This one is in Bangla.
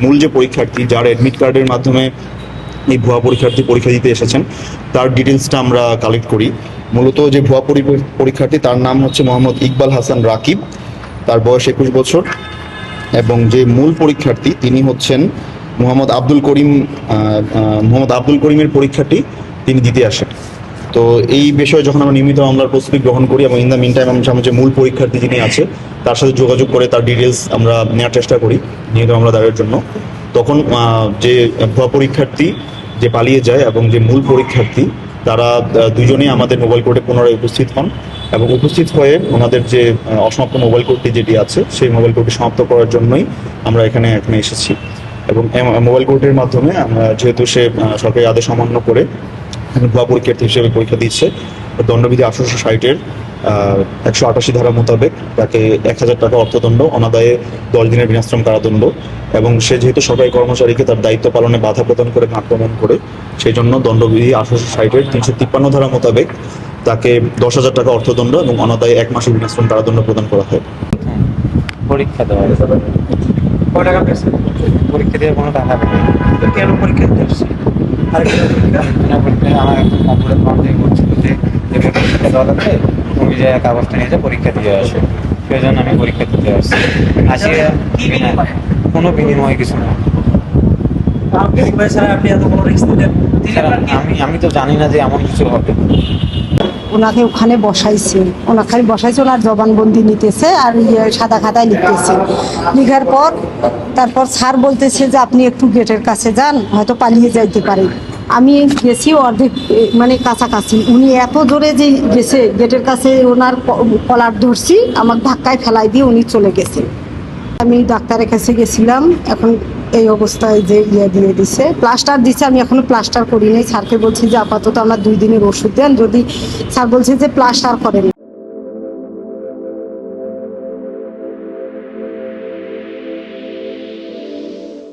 মূল যে পরীক্ষার্থী যার অ্যাডমিট কার্ডের মাধ্যমে এই ভুয়া পরীক্ষার্থী পরীক্ষা দিতে এসেছেন তার ডিটেলসটা আমরা কালেক্ট করি। মূলত যে ভুয়া পরীক্ষার্থী তার নাম হচ্ছে মোহাম্মদ ইকবাল হাসান রাকিব, তার বয়স 21 বছর, এবং যে মূল পরীক্ষার্থী তিনি হচ্ছেন মোহাম্মদ আব্দুল করিম। মোহাম্মদ আব্দুল করিমের পরীক্ষাটি তিনি দিতে আসেন। তো এই বিষয়ে যখন আমরা নিয়মিত মামলার প্রস্তুতি গ্রহণ করি এবং ইন দ্য মিন টাইম আমরা যে মূল পরীক্ষার্থী যিনি আছে তার সাথে যোগাযোগ করে তার ডিটেলস আমরা নেওয়ার চেষ্টা করি নিয়মিত মামলা দায়েরের জন্য, তখন যে ভুয়া পরীক্ষার্থী যে পালিয়ে যায় এবং যে মূল পরীক্ষার্থী তারা দুজনেই আমাদের মোবাইল কোর্টে পুনরায় উপস্থিত হন এবং উপস্থিত হয়ে ওনাদের যে অসমাপ্ত মোবাইল কোর্টটি যেটি আছে সেই মোবাইল কোর্টটি সমাপ্ত করার জন্যই আমরা এখানে এসেছি। এবং মোবাইল কোর্টের মাধ্যমে যেহেতু সে সরকারি আদেশ অমান্য করে ভুয়া পরীক্ষার্থী হিসেবে পরীক্ষা দিচ্ছে, দণ্ডবিধি 1860-এর 188 ধারা মোতাবেক তাকে 1000 টাকা অর্থদণ্ড, অনাদায়ে 10 দিনের বিনাশ্রম কারাদণ্ড, এবং সে যেহেতু সরকারি কর্মচারীকে তার দায়িত্ব পালনে বাধা প্রদান করে আক্রমণ করে সেই জন্য দণ্ডবিধি 1860-এর 353 ধারা মোতাবেক তাকে 10,000 টাকা অর্থদণ্ড এবং অনাদায়ে 1 মাসের বিনাশ্রম কারাদণ্ড প্রদান করা হয়। পরীক্ষা দেওয়া কয় টাকা পেয়েছে? পরীক্ষা দিয়ে কোনো টাকা পেয়ে কেন পরীক্ষা দিতে আসছে? আমার একটা কম্পিউটার মাধ্যমে বলছিল যে পরীক্ষা দেওয়া লাগবে, তুমি যে কাগজটা নিয়ে যা পরীক্ষা দিয়ে আসে, সেই জন্য আমি পরীক্ষা দিতে আসছি। আসিয়া কোনো বিনিময় কিছু না। আমি তো জানি না যে এমন কিছু হবে। ওনাকে ওখানে বসাইছে, ওনার জবানবন্দি নিতেছে আর সাদা খাতায় লিখতেছে। লিখার পর তারপর স্যার বলতেছে যে আপনি একটু গেটের কাছে যান, হয়তো পালিয়ে যাইতে পারেন। আমি গেছি অর্ধেক মানে কাছাকাছি, উনি এত জোরে যে গেছে গেটের কাছে, ওনার কলার ধরছি, আমার ধাক্কায় ফেলাই দিয়ে উনি চলে গেছে। আমি ডাক্তারের কাছে গেছিলাম, এখন এই অবস্থায় যে দিয়ে দিছে, প্লাস্টার দিচ্ছে, আমি এখনো প্লাস্টার করিনি। স্যারকে বলছি যে আপাতত আমার 2 দিনের ওষুধ দেন, যদি স্যার বলছে যে প্লাস্টার করেন।